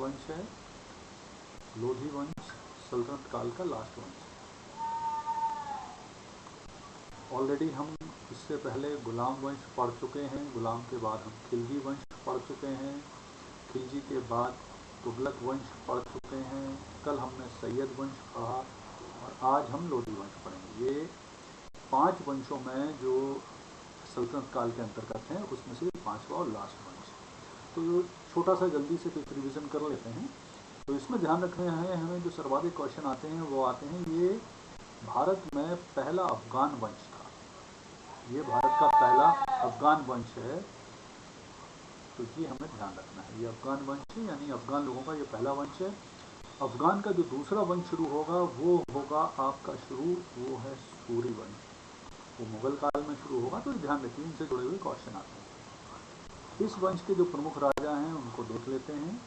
वंश है। लोधी वंश सल्तनत काल का लास्ट वंश है। ऑलरेडी हम इससे पहले गुलाम वंश पढ़ चुके हैं। गुलाम के बाद हम खिलजी वंश पढ़ चुके हैं। खिलजी के बाद तुगलक वंश पढ़ चुके हैं। कल हमने सैयद वंश पढ़ा और आज हम लोधी वंश पढ़ेंगे। ये 5 वंशों में जो सल्तनत काल के अंतर्गत हैं उसमें से 5वां और लास्ट वंश। तो छोटा सा जल्दी से कुछ रिविज़न कर लेते हैं। तो इसमें ध्यान रखना है हमें, जो सर्वाधिक क्वेश्चन आते हैं वो आते हैं ये भारत में पहला अफगान वंश था। ये भारत का पहला अफगान वंश है, तो ये हमें ध्यान रखना है। ये अफगान वंश है, यानी अफगान लोगों का ये पहला वंश है। अफगान का जो दूसरा वंश शुरू होगा वो होगा आपका शुरू, वो है सूरी वंश। वो मुगल काल में शुरू होगा, तो ध्यान रखिए इनसे जुड़े हुए क्वेश्चन आते हैं। इस वंश के जो प्रमुख राजा हैं उनको देख लेते हैं।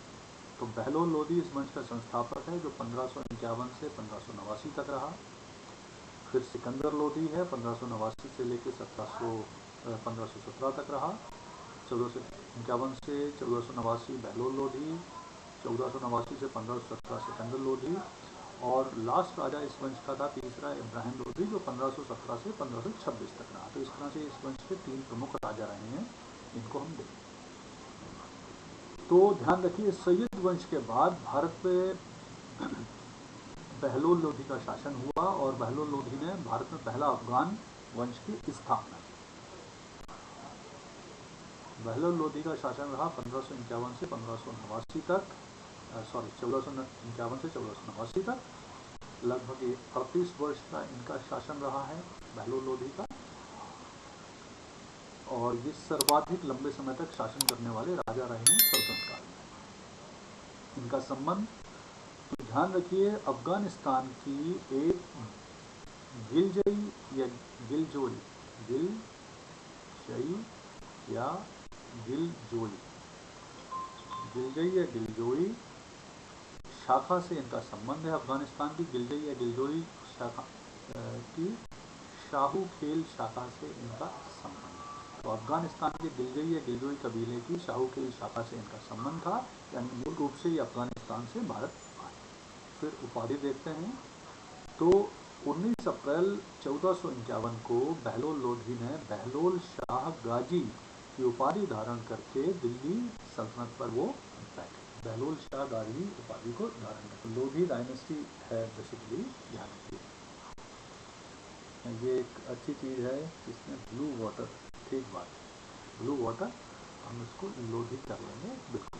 तो बहलोल लोधी इस वंश का संस्थापक है, जो 1551 से 1589 तक रहा। फिर सिकंदर लोधी है, 1589 से लेकर 1517 तक रहा। 1451 से 1489 बहलोल लोधी, 1489 से 1517 सिकंदर लोधी, और लास्ट राजा इस वंश का था तीसरा इब्राहिम लोधी, जो 1517 से 1526 तक रहा। तो इस तरह से इस वंश के 3 प्रमुख राजा रहे हैं, इनको हम देखें। तो ध्यान रखिए, सैयद वंश के बाद भारत पे बहलोल लोधी का शासन हुआ और बहलोल लोधी ने भारत में पहला अफगान वंश की स्थापना की। बहलोल लोधी का शासन रहा 1551 से 1589 तक, 1451 से 1489 तक। लगभग 38 वर्ष का इनका शासन रहा है बहलोल लोधी का, और ये सर्वाधिक लंबे समय तक शासन करने वाले राजा रहे हैं सल्तनत काल में। इनका संबंध, तो ध्यान रखिए, अफगानिस्तान की एक गिलजई या गिलजोई, गिलजई या गिलजोई शाखा से इनका संबंध है। अफगानिस्तान की गिलजई या गिलजोई शाखा की शाहू खेल शाखा से इनका संबंध है। तो अफगानिस्तान के गिलजई या गिलजोई कबीले की शाहू खेल शाखा से इनका संबंध था, यानी मूल रूप से ये अफगानिस्तान से भारत आए। फिर उपाधि देखते हैं। तो 19 अप्रैल 1451 को बहलोल लोधी ने बहलोल शाह गाजी की उपाधि धारण करके दिल्ली सल्तनत पर वो बैठे। बहलोल शाह गाजी उपाधि को धारण करके, लोधी डायनेस्टी है बेसिकली, ध्यान रखिए। ये एक अच्छी चीज़ है, इसमें ब्लू वाटर, ठीक बात है, ब्लू वाटर हम इसको लोधी कर लेंगे। बिल्कुल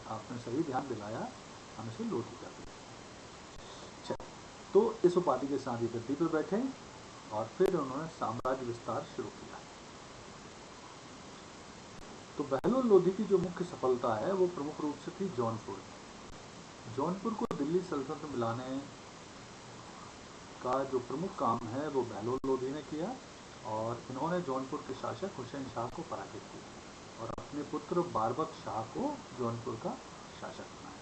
आपने सही ध्यान दिलाया, हम इसे लोधी कर लेंगे। तो इस उपाधि के साथ ये गद्दी पर बैठे और फिर उन्होंने साम्राज्य विस्तार शुरू किया। तो बहलोल लोधी की जो मुख्य सफलता है वो प्रमुख रूप से थी जौनपुर। जौनपुर को दिल्ली सल्तनत में मिलाने का जो प्रमुख काम है वो बहलोल लोधी ने किया, और इन्होंने जौनपुर के शासक हुसैन शाह को पराजित किया और अपने पुत्र बारबक शाह को जौनपुर का शासक बनाया।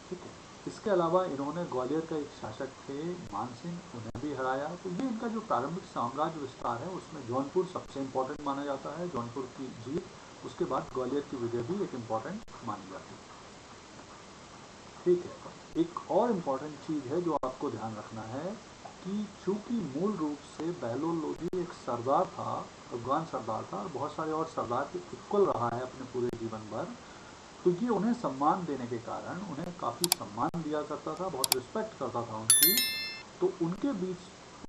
ठीक है। इसके अलावा इन्होंने ग्वालियर का एक शासक थे मानसिंह, उन्हें भी हराया। तो ये इनका जो प्रारंभिक साम्राज्य विस्तार है उसमें जौनपुर सबसे इम्पोर्टेंट माना जाता है। जौनपुर की जीत, उसके बाद ग्वालियर की विजय भी एक इम्पोर्टेंट मानी जाती है। ठीक है। एक और इम्पोर्टेंट चीज़ है जो आपको ध्यान रखना है कि चूंकि मूल रूप से बहलोल लोधी एक सरदार था, अफगान सरदार था, और बहुत सारे और सरदार के इक्वल रहा है अपने पूरे जीवन भर, तो ये उन्हें सम्मान देने के कारण उन्हें काफ़ी सम्मान दिया करता था, बहुत रिस्पेक्ट करता था उनकी। तो उनके बीच,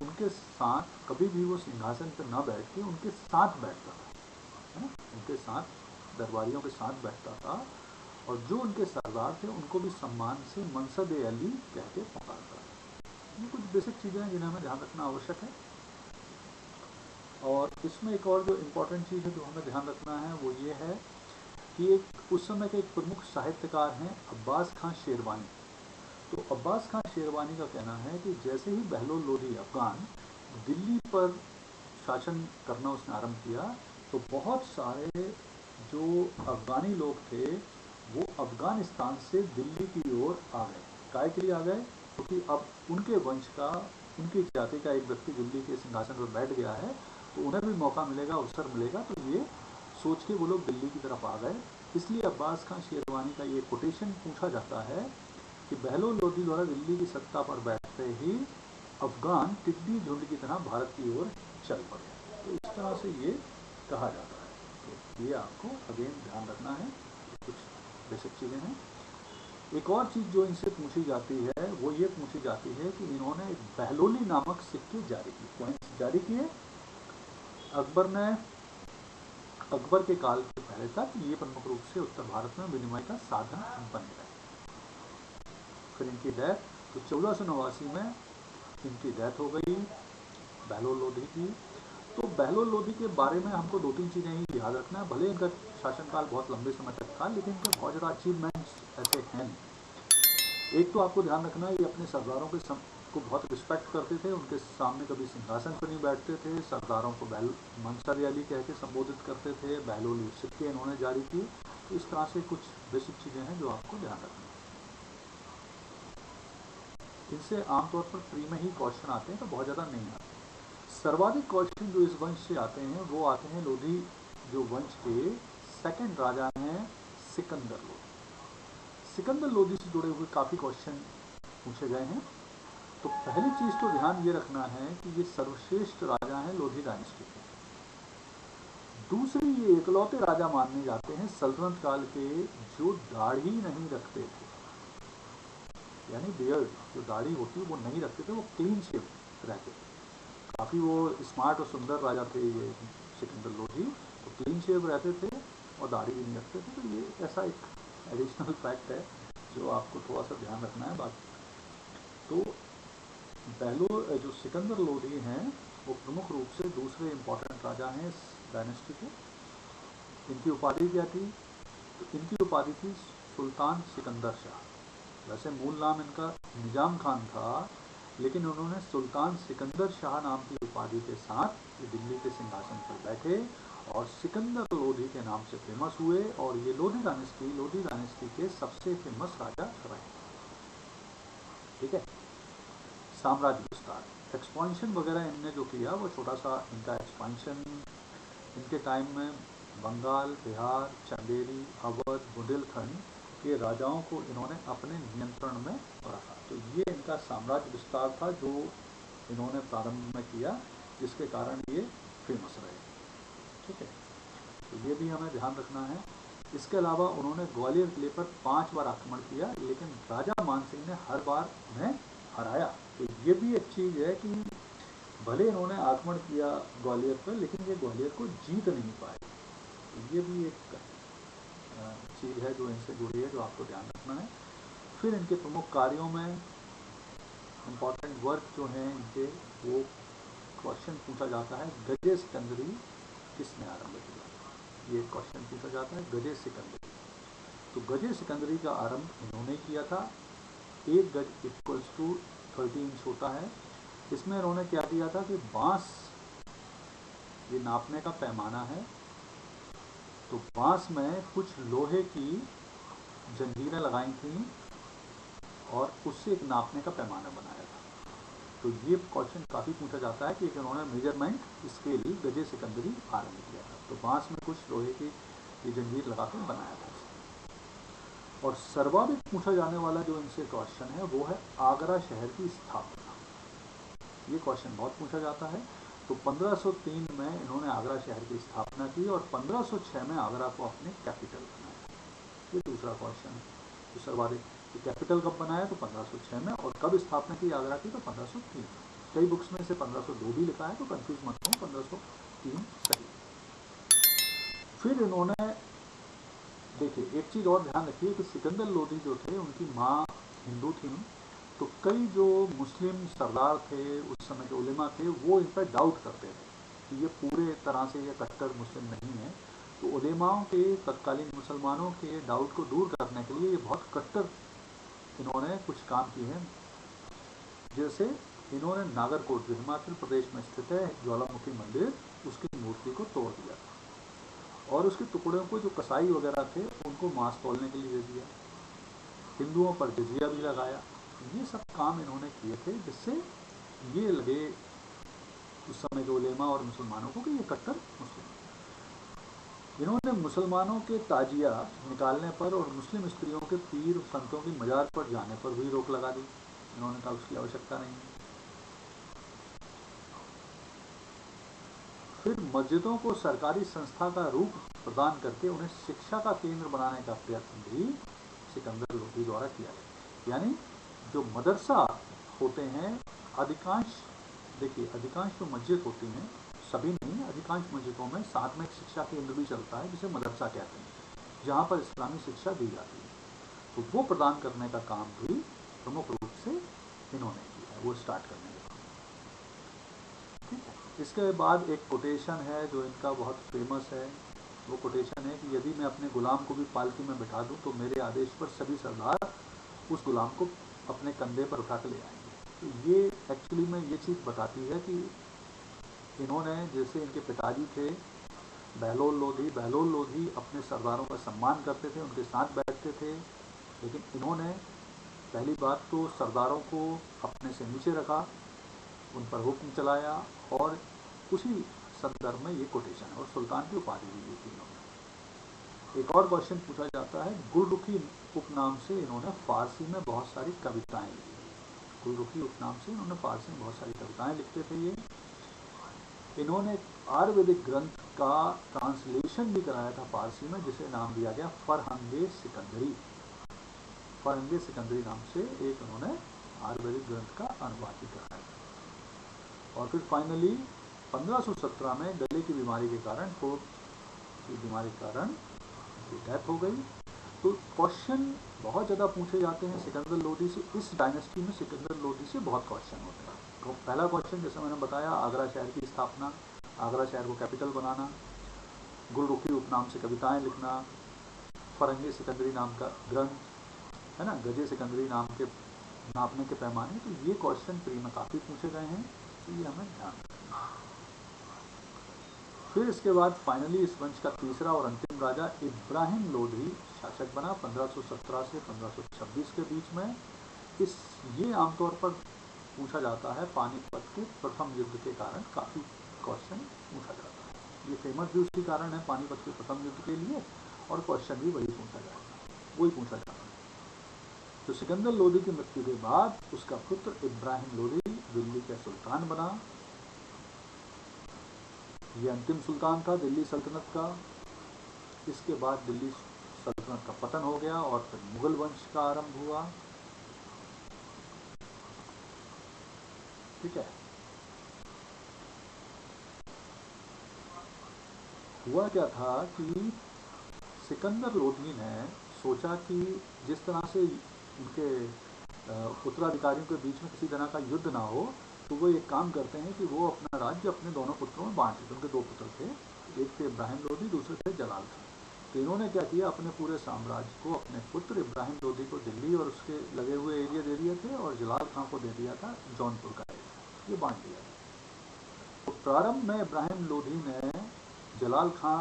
उनके साथ कभी भी वो सिंहासन पर न बैठ के उनके साथ बैठता था, है ना, उनके साथ, दरबारियों के साथ बैठता था, और जो उनके सरदार थे उनको भी सम्मान से मनसब अली कह के पुकारता था। ये कुछ बेसिक चीज़ें हैं जिन्हें हमें ध्यान रखना आवश्यक है। और इसमें एक और जो इम्पोर्टेंट चीज़ है जो हमें ध्यान रखना है वो ये है कि एक उस समय के एक प्रमुख साहित्यकार हैं अब्बास खां शेरवानी। तो अब्बास खां शेरवानी का कहना है कि जैसे ही बहलोल लोधी अफगान दिल्ली पर शासन करना उसने आरंभ किया, तो बहुत सारे जो अफगानी लोग थे वो अफगानिस्तान से दिल्ली की ओर आ गए। काय के लिए आ गए? क्योंकि अब उनके वंश का, उनकी जाति का एक व्यक्ति दिल्ली के सिंहासन पर बैठ गया है, तो उन्हें भी मौका मिलेगा, अवसर मिलेगा। तो ये सोच के वो लोग दिल्ली की तरफ आ गए इसलिए अब्बास खान शेरवानी का ये कोटेशन पूछा जाता है कि बहलोल लोधी द्वारा दिल्ली की सत्ता पर बैठते ही अफगान टिड्डी झुंड की तरह भारत की ओर चल पड़े। तो इस तरह से ये कहा जाता है। तो ये आपको अगेन ध्यान रखना है, कुछ बेसिक चीज़ें हैं। एक और चीज़ जो इनसे पूछी जाती है वो ये पूछी जाती है कि इन्होंने एक बहलोली नामक सिक्के जारी किए। कॉइन्स जारी किए। अकबर के काल के पहले तक ये प्रमुख रूप से उत्तर भारत में विनिमय का साधन बने रहे। फिर इनकी डेथ, तो 1489 में इनकी डेथ हो गई बहलोल लोधी की। तो बहलोल लोधी के बारे में हमको 2-3 चीज़ें ही याद रखना है। भले इनका शासनकाल बहुत लंबे समय तक था, लेकिन इनके बहुत ज़्यादा अचीवमेंट्स ऐसे हैं नहीं। एक तो आपको ध्यान रखना है, ये अपने सरदारों को बहुत रिस्पेक्ट करते थे, उनके सामने कभी सिंहासन पर नहीं बैठते थे, सरदारों को मंसर अली कह के संबोधित करते थे, बहलोली सिक्के इन्होंने जारी किए। तो इस तरह से कुछ बेसिक चीज़ें हैं जो आपको ध्यान रखना है। इनसे आमतौर पर प्री में ही क्वेश्चन आते हैं, तो बहुत ज़्यादा नहीं आते। सर्वाधिक क्वेश्चन जो इस वंश से आते हैं वो आते हैं लोधी जो वंश के सेकंड राजा हैं सिकंदर लोधी। सिकंदर लोधी से जुड़े हुए काफ़ी क्वेश्चन पूछे गए हैं। तो पहली चीज़ तो ध्यान ये रखना है कि ये सर्वश्रेष्ठ राजा हैं लोधी डायनेस्टी के। दूसरी, ये इकलौते राजा माने जाते हैं सल्तनत काल के जो दाढ़ी नहीं रखते थे, यानी बियर्ड, जो दाढ़ी होती है वो नहीं रखते थे, वो क्लीन शेव रहते थे। काफ़ी वो स्मार्ट और सुंदर राजा थे ये सिकंदर लोधी, तो क्लीन शेव रहते थे और दाढ़ी भी नहीं रखते थे। तो ये ऐसा एक एडिशनल फैक्ट है जो आपको थोड़ा सा ध्यान रखना है। बात तो जो सिकंदर लोधी हैं वो प्रमुख रूप से दूसरे इम्पोर्टेंट राजा हैं इस डायनेस्टी के। इनकी उपाधि क्या थी? तो इनकी उपाधि थी सुल्तान सिकंदर शाह। वैसे मूल नाम इनका निजाम खान था, लेकिन उन्होंने सुल्तान सिकंदर शाह नाम की उपाधि के साथ ये दिल्ली के सिंहासन पर बैठे और सिकंदर लोधी के नाम से फेमस हुए। और ये लोधी डायनेस्टी के सबसे फेमस राजा रहे। ठीक है। साम्राज्य विस्तार, एक्सपांशन वगैरह इनने जो किया वो छोटा सा इनका एक्सपांशन इनके टाइम में बंगाल, बिहार, चंदेरी, अवध, बुंदेलखंड के राजाओं को इन्होंने अपने नियंत्रण में रखा। तो ये इनका साम्राज्य विस्तार था जो इन्होंने प्रारंभ में किया, जिसके कारण ये फेमस रहे। ठीक है, तो ये भी हमें ध्यान रखना है। इसके अलावा उन्होंने ग्वालियर किले पर 5 बार आक्रमण किया, लेकिन राजा मानसिंह ने हर बार उन्हें हराया। तो ये भी एक चीज़ है कि भले इन्होंने आक्रमण किया ग्वालियर पर, लेकिन ये ग्वालियर को जीत नहीं पाए। तो ये भी एक चीज़ है जो इनसे जुड़ी है, जो आपको ध्यान रखना है। फिर इनके प्रमुख कार्यों में इम्पॉर्टेंट वर्क जो हैं इनके, वो क्वेश्चन पूछा जाता है गजे सिकंदरी किसने आरंभ किया? ये क्वेश्चन पूछा जाता है गजे सिकंदरी। तो गजे सिकंदरी का आरंभ इन्होंने किया था। 1 गज इक्वल्स टू 30 इंच होता है। इसमें इन्होंने क्या किया था कि बांस, ये नापने का पैमाना है, तो बांस में कुछ लोहे की जंजीरें लगाई थी और उससे एक नापने का पैमाना बनाया था। तो ये क्वेश्चन काफ़ी पूछा जाता है कि इन्होंने मेजरमेंट स्केल गजे सिकंदरी आरंभ किया था। तो बांस में कुछ लोहे की ये जंजीर लगा कर बनाया था। और सर्वाधिक पूछा जाने वाला जो इनसे क्वेश्चन है वो है आगरा शहर की स्थापना। ये क्वेश्चन बहुत पूछा जाता है। तो 1503 में इन्होंने आगरा शहर की स्थापना की और 1506 में आगरा को अपने कैपिटल बनाया। ये दूसरा क्वेश्चन है। तो सर्वाधिक कैपिटल कब बनाया? तो 1506 में। और कब स्थापना की आगरा की? तो 1503। कई बुक्स में से 1502 भी लिखा है, तो कंफ्यूज मत हो, 1503 सही। फिर इन्होंने, देखिए एक चीज़ और ध्यान रखिए कि सिकंदर लोधी जो थे उनकी माँ हिंदू थी, तो कई जो मुस्लिम सरदार थे उस समय के उलेमा थे वो इन पर डाउट करते थे कि ये पूरे तरह से ये कट्टर मुस्लिम नहीं है। तो उलेमाओं के, तत्कालीन मुसलमानों के डाउट को दूर करने के लिए ये बहुत कट्टर इन्होंने कुछ काम किए हैं। जैसे इन्होंने नागरकोट, जो हिमाचल प्रदेश में स्थित है, ज्वालामुखी मंदिर, उसकी मूर्ति को तोड़ दिया और उसके टुकड़ों को, जो कसाई वगैरह थे, उनको मांस तोलने के लिए दे दिया। हिंदुओं पर जजिया भी लगाया। ये सब काम इन्होंने किए थे, जिससे ये लगे उस समय के उलेमा और मुसलमानों को कि ये कट्टर मुस्लिम। इन्होंने मुसलमानों के ताजिया निकालने पर और मुस्लिम स्त्रियों के पीर संतों की मजार पर जाने पर भी रोक लगा दी। इन्होंने कहा उसकी आवश्यकता नहीं है। फिर मस्जिदों को सरकारी संस्था का रूप प्रदान करके उन्हें शिक्षा का केंद्र बनाने का प्रयत्न भी सिकंदर लोदी द्वारा किया गया। यानी जो मदरसा होते हैं, अधिकांश, देखिए अधिकांश जो मस्जिद होती हैं, सभी नहीं, अधिकांश मस्जिदों में साथ में एक शिक्षा केंद्र भी चलता है जिसे मदरसा कहते हैं, जहाँ पर इस्लामी शिक्षा दी जाती है। तो वो प्रदान करने का काम भी प्रमुख रूप से इन्होंने किया है, वो स्टार्ट करने का काम। ठीक है। इसके बाद एक कोटेशन है जो इनका बहुत फेमस है। वो कोटेशन है कि यदि मैं अपने गुलाम को भी पालकी में बिठा दूं तो मेरे आदेश पर सभी सरदार उस गुलाम को अपने कंधे पर उठा कर ले आएंगे। तो ये एक्चुअली में ये चीज़ बताती है कि इन्होंने, जैसे इनके पिताजी थे बहलोल लोधी अपने सरदारों का सम्मान करते थे, उनके साथ बैठते थे, लेकिन इन्होंने पहली बात तो सरदारों को अपने से नीचे रखा, उन पर हुक्म चलाया, और उसी संदर्भ में ये कोटेशन है, और सुल्तान की उपाधि भी दी थी इन्होंने। एक और क्वेश्चन पूछा जाता है, गुलरुखी उपनाम से इन्होंने फारसी में बहुत सारी कविताएं लिखी। गुलरुखी उपनाम से इन्होंने फारसी में बहुत सारी कविताएं लिखते थे। ये इन्होंने आयुर्वेदिक ग्रंथ का ट्रांसलेशन भी कराया था फारसी में, जिसे नाम दिया गया फरहंगे सिकंदरी। फरहंगे सिकंदरी नाम से एक उन्होंने आयुर्वेदिक ग्रंथ का अनुवाद भी कराया था। और फिर फाइनली 1517 में गले की बीमारी के कारण, थ्रोट की बीमारी के कारण उनकी डेथ हो गई। तो क्वेश्चन बहुत ज़्यादा पूछे जाते हैं सिकंदर लोदी से। इस डायनेस्टी में सिकंदर लोदी से बहुत क्वेश्चन होते हैं। तो पहला क्वेश्चन, जैसे मैंने बताया, आगरा शहर की स्थापना, आगरा शहर को कैपिटल बनाना, गुलरुखी उपनाम से कविताएं लिखना, फरंगी सिकंदरी नाम का ग्रंथ है ना, गजे सिकंदरी नाम के नापने के पैमाने। तो ये क्वेश्चन प्री में काफ़ी पूछे गए हैं, तो ये हमें ध्यान रखना। फिर इसके बाद फाइनली इस वंश का तीसरा और अंतिम राजा इब्राहिम लोधी शासक बना 1517 से 1526 के बीच में। ये आमतौर पर पूछा जाता है पानीपत के प्रथम युद्ध के कारण, काफ़ी क्वेश्चन पूछा जाता है। ये फेमस भी उसी कारण है, पानीपत के प्रथम युद्ध के लिए, और क्वेश्चन भी वही पूछा जाता है। तो सिकंदर लोदी की मृत्यु के बाद उसका पुत्र इब्राहिम लोदी दिल्ली का सुल्तान बना। ये अंतिम सुल्तान था दिल्ली सल्तनत का। इसके बाद दिल्ली सल्तनत का पतन हो गया और फिर मुगल वंश का आरंभ हुआ। ठीक है। हुआ क्या था कि सिकंदर लोदी ने सोचा कि जिस तरह से उनके उत्तराधिकारियों के बीच में किसी तरह का युद्ध ना हो, तो वो एक काम करते हैं कि वो अपना राज्य अपने दोनों पुत्रों में बांट देते। उनके दो पुत्र थे, एक थे इब्राहिम लोदी, दूसरे थे जलाल खां। तो इन्होंने क्या किया, अपने पूरे साम्राज्य को अपने पुत्र इब्राहिम लोदी को दिल्ली और उसके लगे हुए एरिया दे दिए थे, और जलाल खां को दे दिया था जौनपुर का एरिया। ये बांट दिया था। तो प्रारंभ में इब्राहिम लोदी ने जलाल खां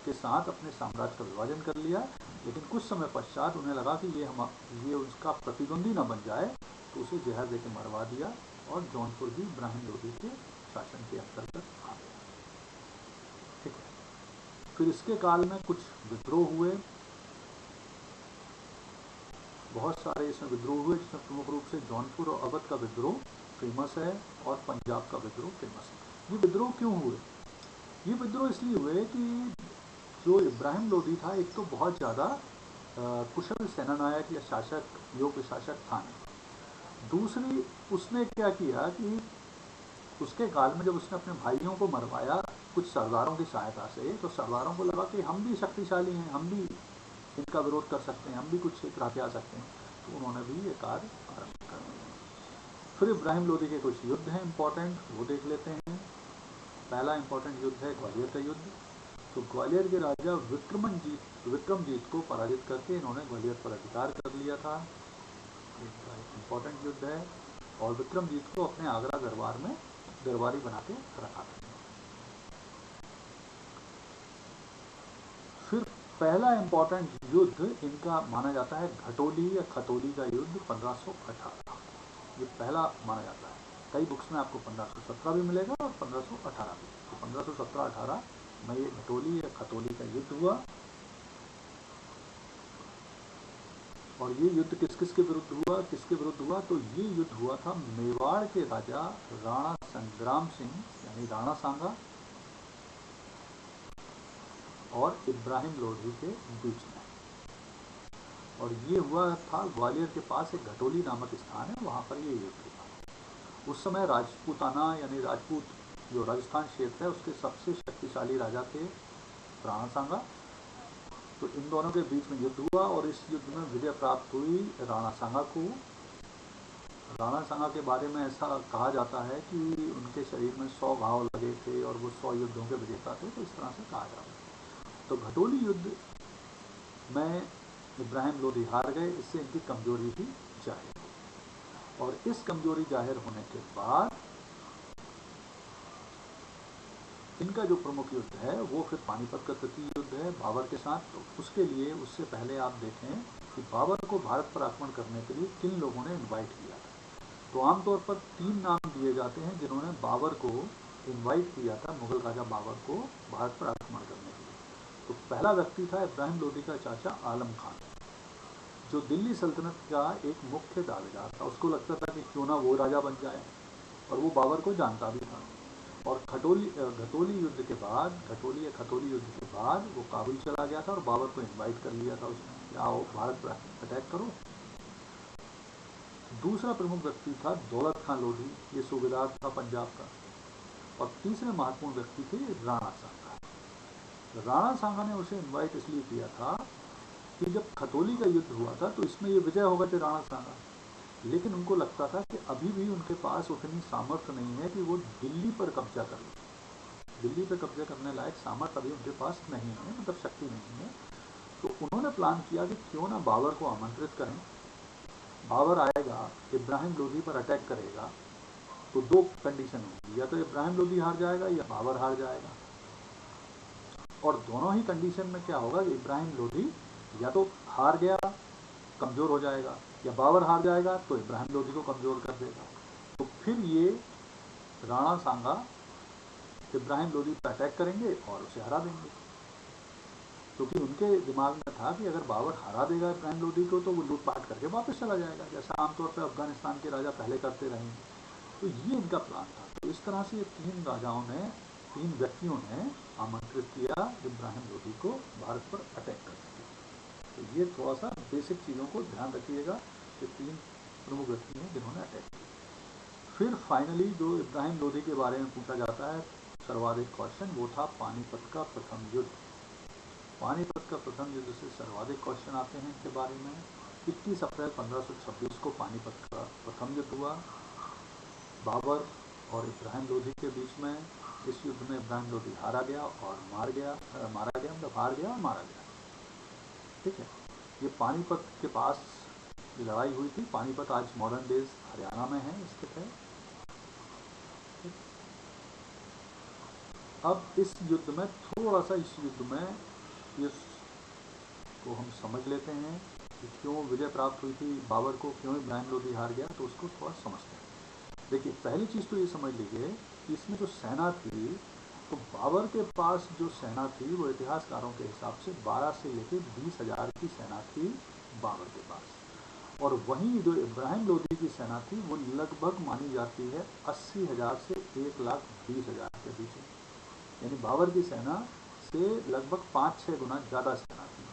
के साथ अपने साम्राज्य का विभाजन कर लिया, लेकिन कुछ समय पश्चात उन्हें लगा कि ये उसका प्रतिद्वंदी न बन जाए, तो उसे जहर देकर मरवा दिया, और जौनपुर भी इब्राहिम लोदी के शासन के अंतर्गत आ गया। ठीक है। फिर इसके काल में कुछ विद्रोह हुए, बहुत सारे इसमें विद्रोह हुए, जिसमें प्रमुख रूप से जौनपुर और अवध का विद्रोह फेमस है, और पंजाब का विद्रोह फेमस है। ये विद्रोह क्यों हुए? ये विद्रोह इसलिए हुए कि जो इब्राहिम लोदी था, एक तो बहुत ज़्यादा कुशल सेनानायक या शासक, योग्य शासक था नहीं। दूसरी, उसने क्या किया कि उसके काल में जब उसने अपने भाइयों को मरवाया कुछ सरदारों की सहायता से, तो सरदारों को लगा कि हम भी शक्तिशाली हैं, हम भी इनका विरोध कर सकते हैं, हम भी कुछ क्षेत्र आके आ सकते हैं। तो उन्होंने भी ये कार्य आरंभ कर दिया। फिर इब्राहिम लोदी के कुछ युद्ध हैं इंपॉर्टेंट, वो देख लेते हैं। पहला इंपॉर्टेंट युद्ध है ग्वालियर का युद्ध। तो ग्वालियर के राजा विक्रमजीत को पराजित करके इन्होंने ग्वालियर पर अधिकार कर लिया था। एक इंपॉर्टेंट युद्ध है, और विक्रमजीत को अपने आगरा दरबार में दरबारी बना के रखा था। फिर पहला इंपॉर्टेंट युद्ध इनका माना जाता है घटोली या खतोली का युद्ध 1518। ये पहला माना जाता है। कई बुक्स में आपको 1517 भी मिलेगा और 1518 भी। तो 1517-18 में ये घटोली या खतोली का युद्ध हुआ। और ये युद्ध किस किस के विरुद्ध हुआ, किसके विरुद्ध हुआ? तो ये युद्ध हुआ था मेवाड़ के राजा राणा संग्राम सिंह यानी राणा सांगा और इब्राहिम लोधी के बीच में। और ये हुआ था ग्वालियर के पास एक घटोली नामक स्थान है, वहाँ पर ये युद्ध हुआ। उस समय राजपूताना यानी राजपूत जो राजस्थान क्षेत्र है उसके सबसे शक्तिशाली राजा थे राणा सांगा। तो इन दोनों के बीच में युद्ध हुआ और इस युद्ध में विजय प्राप्त हुई राणा सांगा को। राणा सांगा के बारे में ऐसा कहा जाता है कि उनके शरीर में 100 घाव लगे थे और वो 100 युद्धों के विजेता थे, तो इस तरह से कहा जाता है। तो घटोली युद्ध में इब्राहिम लोधी हार गए, इससे इनकी कमजोरी भी जाहिर हुई। और इस कमजोरी जाहिर होने के बाद इनका जो प्रमुख युद्ध है वो फिर पानीपत का तृतीय युद्ध है बाबर के साथ। तो उसके लिए उससे पहले आप देखें कि बाबर को भारत पर आक्रमण करने के लिए किन लोगों ने इनवाइट किया था। तो आमतौर पर 3 नाम दिए जाते हैं जिन्होंने बाबर को इनवाइट किया था, मुगल राजा बाबर को भारत पर आक्रमण करने के लिए। तो पहला व्यक्ति था इब्राहिम लोधी का चाचा आलम खान, जो दिल्ली सल्तनत का एक मुख्य दावेदार था। उसको लगता था कि क्यों ना वो राजा बन जाए, और वो बाबर को जानता भी था। और घटोली युद्ध के बाद, खतोली युद्ध के बाद वो काबुल चला गया था और बाबर को इनवाइट कर लिया था उसने कि आओ भारत पर अटैक करो। दूसरा प्रमुख व्यक्ति था दौलत खान लोधी, ये सूबेदार था पंजाब का। और तीसरे महत्वपूर्ण व्यक्ति थे राणा सांगा। राणा सांगा ने उसे इनवाइट इसलिए किया था कि जब खतोली का युद्ध हुआ था तो इसमें ये विजय हो गए थे राणा सांगा, लेकिन उनको लगता था कि अभी भी उनके पास उतनी सामर्थ्य नहीं है कि वो दिल्ली पर कब्जा कर लें। दिल्ली पर कब्जा करने लायक सामर्थ्य अभी उनके पास नहीं है, मतलब शक्ति नहीं है। तो उन्होंने प्लान किया कि क्यों ना बाबर को आमंत्रित करें। बाबर आएगा, इब्राहिम लोधी पर अटैक करेगा, तो 2 कंडीशन होगी, या तो इब्राहिम लोधी हार जाएगा या बाबर हार जाएगा। और दोनों ही कंडीशन में क्या होगा कि इब्राहिम लोधी या तो हार गया, कमज़ोर हो जाएगा, या बाबर हार जाएगा तो इब्राहिम लोधी को कमज़ोर कर देगा। तो फिर ये राणा सांगा इब्राहिम लोधी पर अटैक करेंगे और उसे हरा देंगे, क्योंकि उनके दिमाग में था कि अगर बाबर हरा देगा इब्राहिम लोधी को तो वो लूटपाट करके वापस चला जाएगा, जैसा आमतौर पर अफगानिस्तान के राजा पहले करते रहेंगे। तो ये इनका प्लान था। तो इस तरह से ये 3 व्यक्तियों ने आमंत्रित किया इब्राहिम लोधी को भारत पर अटैक करने के लिए। तो ये थोड़ा सा बेसिक चीज़ों को ध्यान रखिएगा कि 3 प्रमुख व्यक्ति हैं जिन्होंने अटैक किया। फिर फाइनली जो इब्राहिम लोधी के बारे में पूछा जाता है सर्वाधिक क्वेश्चन, वो था पानीपत का प्रथम युद्ध। पानीपत का प्रथम युद्ध से सर्वाधिक क्वेश्चन आते हैं इनके बारे में। 21 अप्रैल 1526 को पानीपत का प्रथम युद्ध हुआ बाबर और इब्राहिम लोधी के बीच में। इस युद्ध में इब्राहिम लोधी हार गया और मारा गया, ठीक है। ये पानीपत के पास लड़ाई हुई थी। पानीपत आज मॉडर्न डेज हरियाणा में है, स्थित है। अब इस युद्ध में थोड़ा सा को हम समझ लेते हैं कि क्यों विजय प्राप्त हुई थी बाबर को, क्यों इब्राहिम लोधी हार गया, तो उसको थोड़ा समझते हैं। देखिए, पहली चीज़ तो ये समझ लीजिए कि इसमें जो सेना थी, तो बाबर के पास जो सेना थी वो इतिहासकारों के हिसाब से 12 से लेकर 20,000 की सेना थी बाबर के पास। और वहीं जो इब्राहिम लोधी की सेना थी वो लगभग मानी जाती है 80,000 से 1,20,000 के बीच में, यानी बाबर की सेना से लगभग 5-6 गुना ज़्यादा सेना थी।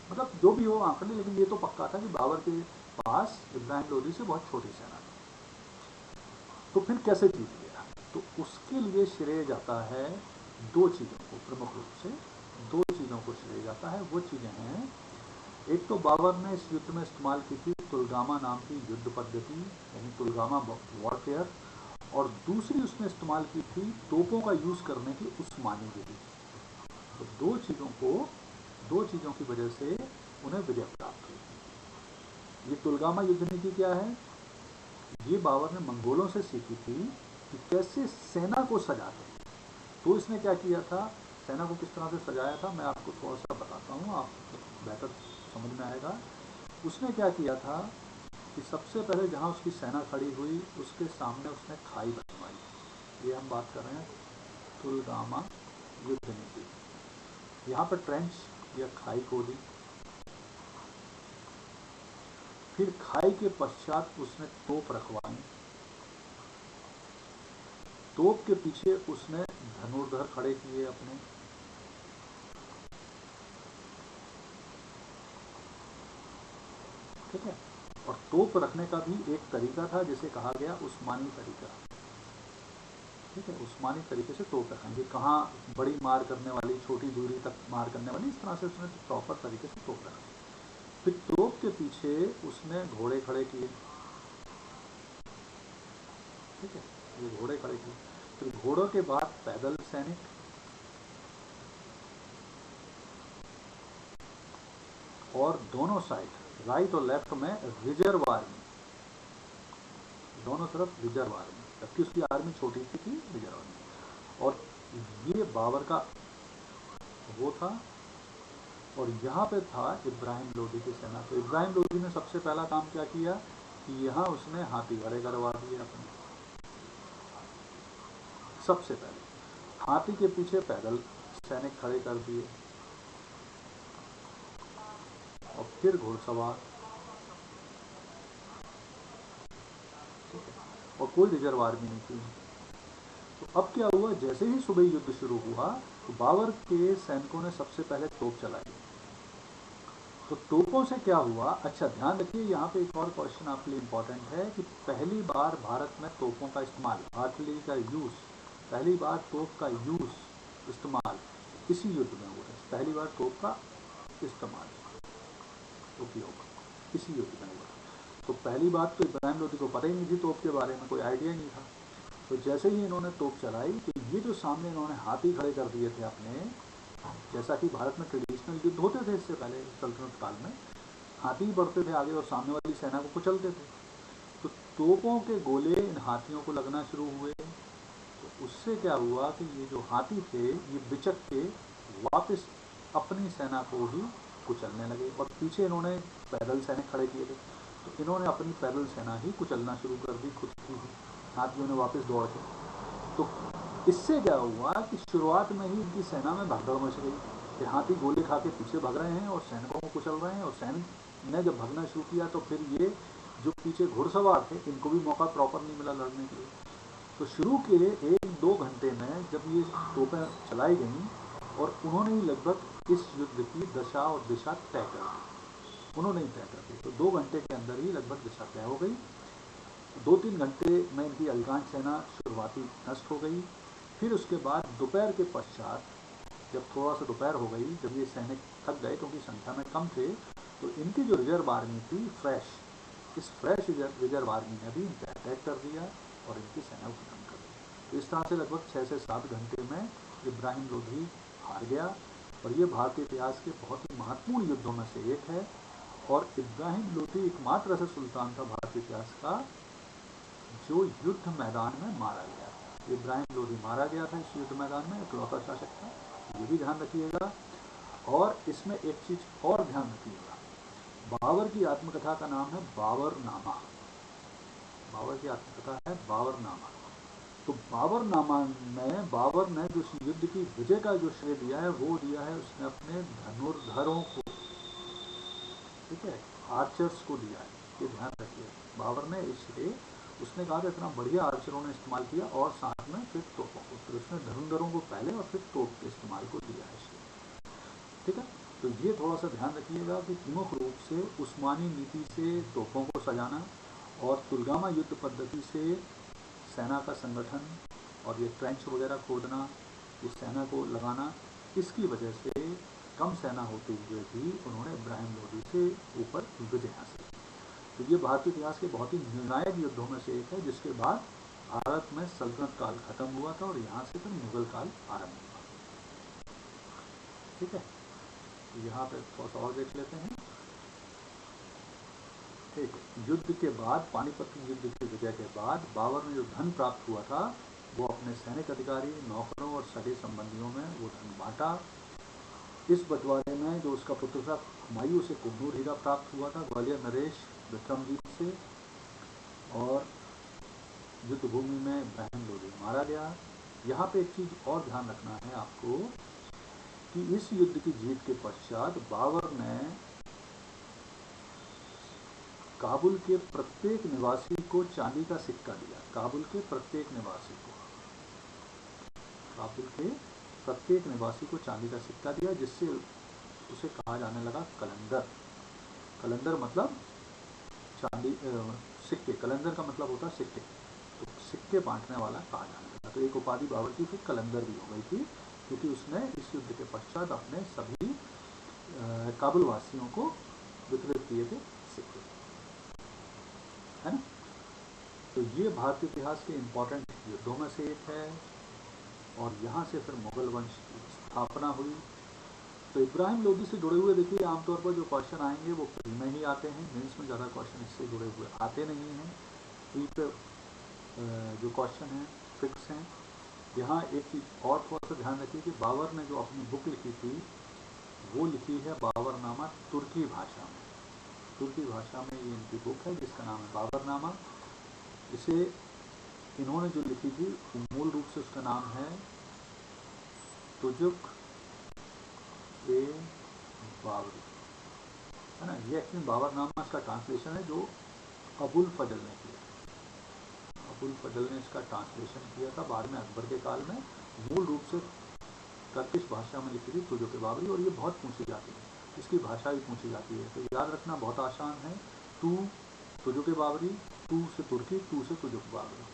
मतलब जो भी हो आंकड़े, लेकिन ये तो पक्का था कि बाबर के पास इब्राहिम लोधी से बहुत छोटी सेना थी। तो फिर कैसे जीत गया? तो उसके लिए श्रेय जाता है 2 चीज़ों को, प्रमुख रूप से 2 चीज़ों को श्रेय जाता है। वो चीज़ें हैं, एक तो बाबर ने इस युद्ध में इस्तेमाल की थी तुलगामा नाम की युद्ध पद्धति, यानी तुलगामा वॉरफेयर, और दूसरी उसने इस्तेमाल की थी तोपों का यूज़ करने की उस्मानी विधि। तो 2 चीज़ों की वजह से उन्हें विजय प्राप्त हुई। ये तुलगामा युद्ध नीति क्या है? ये बाबर ने मंगोलों से सीखी थी कि कैसे सेना को सजाते हैं। तो इसने क्या किया था, सेना को किस तरह से सजाया था, मैं आपको थोड़ा सा बताता हूँ, आपको बेहतर समझ में आएगा। उसने क्या किया था कि सबसे पहले जहाँ उसकी सेना खड़ी हुई उसके सामने उसने खाई बनवाई। ये हम बात कर रहे हैं तुलगामा युद्ध नीति। यहाँ पर ट्रेंच या खाई खोदी, फिर खाई के पश्चात उसने तोप रखवाई, तोप के पीछे उसने धनुर्धर खड़े किए अपने, ठीक है। और तोप रखने का भी एक तरीका था जिसे कहा गया उस्मानी तरीका, ठीक है। उस्मानी तरीके से तोप रखेंगे, कहाँ बड़ी मार करने वाली, छोटी दूरी तक मार करने वाली, इस तरह से उसने प्रॉपर तरीके से तोप रखा। फिर तोप के पीछे उसने घोड़े खड़े किए, ठीक है, ये घोड़े खड़े किए। फिर घोड़ों के बाद पैदल सैनिक, और दोनों साइड राइट और लेफ्ट में रिजर्व आर्मी, दोनों तरफ रिजर्व आर्मी, जबकि उसकी आर्मी छोटी थी रिजर्व आर्मी। और ये बाबर का वो था। और यहाँ पे था इब्राहिम लोदी की सेना। तो इब्राहिम लोदी ने सबसे पहला काम क्या किया कि यहाँ उसने हाथी खड़े करवा दिए अपने, सबसे पहले हाथी के पीछे पैदल सैनिक खड़े कर दिए, और फिर घुड़सवार, और कोई रिजर्व आर्मी नहीं थी। तो अब क्या हुआ, जैसे ही सुबह युद्ध शुरू हुआ तो बाबर के सैनिकों ने सबसे पहले तोप चलाई। तो तोपों से क्या हुआ, अच्छा ध्यान रखिए, यहाँ पे एक और क्वेश्चन आपके लिए इम्पोर्टेंट है कि पहली बार भारत में तोपों का इस्तेमाल, आर्टिलरी का यूज, पहली बार तोप का यूज इस्तेमाल इसी युद्ध में हुआ है। पहली बार तोप का इस्तेमाल, उपयोग इसी युद्ध में हुआ। तो पहली बात तो इब्राहिम लोदी को पता ही नहीं थी तोप के बारे में, कोई आइडिया नहीं था। तो जैसे ही इन्होंने तोप चलाई तो ये जो सामने इन्होंने हाथी खड़े कर दिए थे अपने, जैसा कि भारत में ट्रेडिशनल युद्ध होते थे इससे पहले सल्तनत काल में, हाथी बढ़ते थे आगे और सामने वाली सेना को कुचलते थे। तो तोपों के गोले इन हाथियों को लगना शुरू हुए। तो उससे क्या हुआ कि ये जो हाथी थे ये बिचक के वापस अपनी सेना को ही कुचलने लगे। और पीछे इन्होंने पैदल सैनिक खड़े किए थे, तो इन्होंने अपनी पैदल सेना ही कुचलना शुरू कर दी खुद की ही, हाथियों ने वापस दौड़ के। तो इससे क्या हुआ कि शुरुआत में ही इनकी सेना में भगदड़ मच गई कि हाथी गोले खा के पीछे भाग रहे हैं और सैनिकों को कुचल रहे हैं। और सैनिक ने जब भागना शुरू किया तो फिर ये जो पीछे घुड़सवार थे इनको भी मौका प्रॉपर नहीं मिला लड़ने के लिए। तो शुरू के 1-2 घंटे में जब ये तोपें चलाई गईं और उन्होंने ही लगभग इस युद्ध की दशा और दिशा तय कर दी, उन्होंने ही तय कर दी। तो 2 घंटे के अंदर ही लगभग दिशा तय हो गई। 2-3 घंटे में इनकी अधिकांश सेना शुरुआती नष्ट हो गई। फिर उसके बाद दोपहर के पश्चात जब थोड़ा सा दोपहर हो गई, जब ये सैनिक थक गए क्योंकि संख्या में कम थे, तो इनकी जो रिजर्व आर्मी थी फ्रेश, इस फ्रेश रिजर्व आर्मी ने भी इनका अटैक कर दिया और इनकी सेना को खत्म कर दिया। तो इस तरह से लगभग 6 से 7 घंटे में इब्राहिम लोदी हार गया। और ये भारतीय इतिहास के बहुत ही महत्वपूर्ण युद्धों में से एक है। और इब्राहिम लोदी एकमात्र ऐसा सुल्तान था भारतीय इतिहास का जो युद्ध मैदान में मारा गया था। इब्राहिम लोदी मारा गया था इस युद्ध मैदान में, इकलौता शासक था, ये भी ध्यान रखिएगा। और इसमें एक चीज और ध्यान रखिएगा, बाबर की आत्मकथा का नाम है बाबरनामा। बाबर की आत्मकथा है बाबरनामा। तो बाबरनामा में बाबर ने जो युद्ध की विजय का जो श्रेय दिया है वो दिया है उसने अपने धनुर्धरों को, ठीक है, आर्चर्स को दिया है, ये ध्यान रखिए। बाबर ने इस श्रेय, उसने कहा था इतना बढ़िया आर्चरों ने इस्तेमाल किया और साथ में फिर तोपों को, फिर उसने धनुर्धरों को पहले और फिर तोप के इस्तेमाल को दिया है श्रेय, ठीक है। तो ये थोड़ा सा ध्यान रखिएगा कि प्रमुख रूप से उस्मानी नीति से तोपों को सजाना और तुलगामा युद्ध पद्धति से सेना का संगठन और ये ट्रेंच वगैरह खोदना, इस सेना को लगाना, इसकी वजह से कम सेना होते हुए भी उन्होंने इब्राहिम लोदी से ऊपर विजय हासिल की। तो ये भारतीय इतिहास के बहुत ही निर्णायक युद्धों में से एक है, जिसके बाद भारत में सल्तनत काल खत्म हुआ था और यहाँ से फिर मुगल काल आरंभ हुआ, ठीक है। तो यहाँ पे थोड़ा सा और देख लेते हैं, ठीक है। युद्ध के बाद, पानीपत युद्ध की विजय के बाद बाबर ने जो धन प्राप्त हुआ था वो अपने सैनिक अधिकारी, नौकरों और सगे संबंधियों में वो धन बांटा। इस बंटवारे में जो उसका पुत्र था हुमायूं, उसे कुन्नूर हीरा प्राप्त हुआ था ग्वालियर नरेश विक्रमजीत से। और युद्ध भूमि में इब्राहिम लोदी मारा गया। यहाँ पे एक चीज़ और ध्यान रखना है आपको कि इस युद्ध की जीत के पश्चात बाबर ने काबुल के प्रत्येक निवासी को चांदी का सिक्का दिया। काबुल के प्रत्येक निवासी को, काबुल के प्रत्येक निवासी को चांदी का सिक्का दिया, जिससे उसे कहा जाने लगा कलंदर। कलंदर मतलब चांदी, सिक्के। कलंदर का मतलब होता है सिक्के, तो सिक्के बांटने वाला कहा जाने लगा। तो एक उपाधि बाबर की फिर कलंदर भी हो गई थी, क्योंकि उसने इस युद्ध के पश्चात अपने सभी काबुल वासियों को वितरित किए थे सिक्के, है ना। तो ये भारतीय इतिहास के इम्पोर्टेंट युद्धों में से एक है। और यहाँ से फिर मुगल वंश की स्थापना हुई। तो इब्राहिम लोदी से जुड़े हुए देखिए आमतौर पर जो क्वेश्चन आएंगे वो प्री में ही आते हैं, मेंस में ज़्यादा क्वेश्चन इससे जुड़े हुए आते नहीं हैं। प्री पे जो क्वेश्चन हैं फिक्स हैं। यहाँ एक चीज़ और थोड़ा सा ध्यान रखिए कि बाबर ने जो अपनी बुक लिखी थी वो लिखी है बाबरनामा तुर्की भाषा में। तुर्की भाषा में ये इनकी बुक है जिसका नाम है बाबरनामा। इसे इन्होंने जो लिखी थी मूल रूप से उसका नाम है तुजुक ए बाबरी, है ना। ये एक्चुअली बाबरनामा इसका ट्रांसलेशन है जो अबुल फजल ने किया। अबुल फजल ने इसका ट्रांसलेशन किया था बाद में अकबर के काल में। मूल रूप से टर्किश भाषा में लिखी थी तुजुक ए बाबरी, और ये बहुत पूछी जाती है, इसकी भाषा भी पूछी जाती है। तो याद रखना बहुत आसान है, टू तुजुक ए बाबरी, टू से तुर्की, टू से तुजुक बाबरी।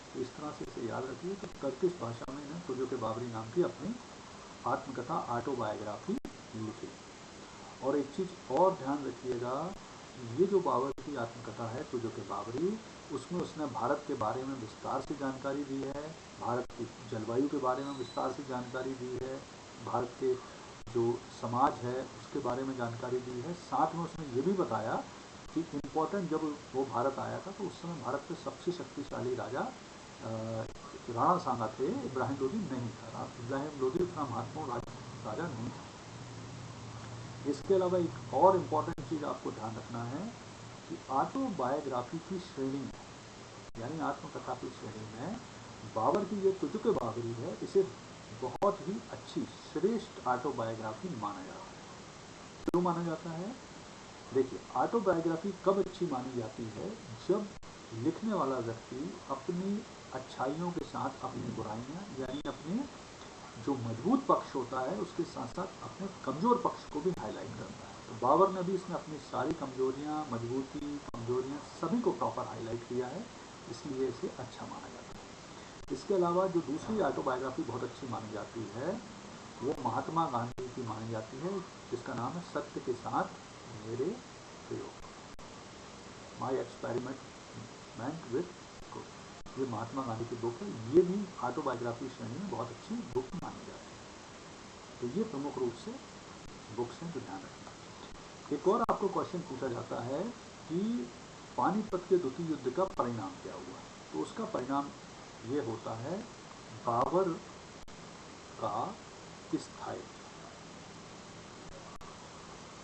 तो इस तरह से इसे याद रखिए कि टर्किश भाषा में तुजुक ए बाबरी नाम की अपनी आत्मकथा ऑटोबायोग्राफी लिखी। और एक चीज़ और ध्यान रखिएगा, ये जो बाबर की आत्मकथा है तुजुक ए बाबरी, उसमें उसने भारत के बारे में विस्तार से जानकारी दी है, भारत की जलवायु के बारे में विस्तार से जानकारी दी है, भारत के जो समाज है उसके बारे में जानकारी दी है। साथ में उसने ये भी बताया कि इम्पोर्टेंट जब वो भारत आया था तो उस समय भारत के सबसे शक्तिशाली राजा राणा सांगा थे, इब्राहिम लोदी नहीं था। इब्राहिम लोदी उतना महत्वपूर्ण राजा नहीं था। इसके अलावा एक और इम्पॉर्टेंट चीज़ आपको ध्यान रखना है कि ऑटोबायोग्राफी की श्रेणी में, यानी आत्मकथा की श्रेणी में बाबर की ये तुजुक ए बाबरी है, इसे बहुत ही अच्छी श्रेष्ठ ऑटोबायोग्राफी माना जाता है। क्यों माना जाता है? देखिए, ऑटोबायोग्राफी कब अच्छी मानी जाती है? जब लिखने वाला व्यक्ति अपनी अच्छाइयों के साथ अपनी बुराइयां, यानी अपने जो मजबूत पक्ष होता है उसके साथ साथ अपने कमज़ोर पक्ष को भी हाईलाइट करता है। तो बाबर ने भी इसमें अपनी सारी कमजोरियां, मजबूती, कमजोरियां सभी को प्रॉपर हाईलाइट किया है, इसलिए इसे अच्छा माना जाता है। इसके अलावा जो दूसरी ऑटोबायोग्राफी बहुत अच्छी मानी जाती है वो महात्मा गांधी की मानी जाती है, जिसका नाम है सत्य के साथ मेरे प्रयोग, माई एक्सपेरिमेंट विद ट्रुथ। ये महात्मा गांधी की बुक है, ये भी ऑटोबायोग्राफी श्रेणी में बहुत अच्छी बुक मानी जाती है। तो ये प्रमुख रूप से बुक्स हैं जो ध्यान रखना। एक और आपको क्वेश्चन पूछा जाता है कि पानीपत के द्वितीय युद्ध का परिणाम क्या हुआ? तो उसका परिणाम ये होता है बाबर का स्थायित्व।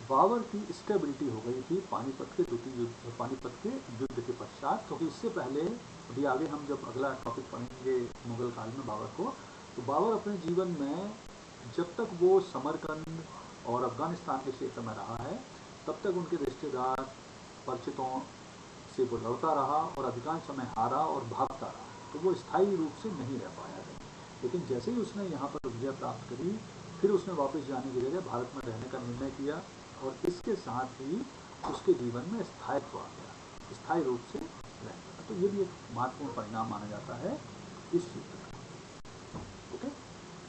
बाबर की स्टेबिलिटी हो गई थी पानीपत के युद्ध के पश्चात, क्योंकि इससे पहले अभी आगे हम जब अगला टॉपिक पढ़ेंगे मुगल काल में बाबर को, तो बाबर अपने जीवन में जब तक वो समरकंद और अफगानिस्तान के क्षेत्र में रहा है तब तक उनके रिश्तेदार, परिचितों से वो लड़ता रहा और अधिकांश समय हारा और भागता रहा, तो वो स्थायी रूप से नहीं रह पाया है। लेकिन जैसे ही उसने यहाँ पर विजय प्राप्त करी, फिर उसने वापस जाने की जगह भारत में रहने का निर्णय किया, और इसके साथ ही उसके जीवन में स्थायित्व आ गया, स्थायी रूप से रहना। तो ये भी एक महत्वपूर्ण परिणाम माना जाता है इस युद्ध का। ओके,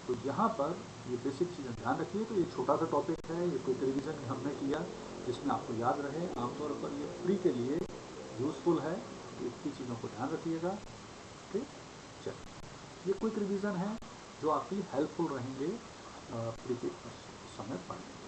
तो यहाँ पर ये बेसिक चीज़ें ध्यान रखिए। तो ये छोटा सा टॉपिक है, ये क्विक रिवीजन हमने किया जिसमें आपको याद रहे। आमतौर पर ये प्री के लिए यूज़फुल है, तो इतनी चीज़ों को ध्यान रखिएगा। ठीक, चलिए, ये क्विक रिवीजन है जो आपकी हेल्पफुल रहेंगे प्री के समय पढ़ने।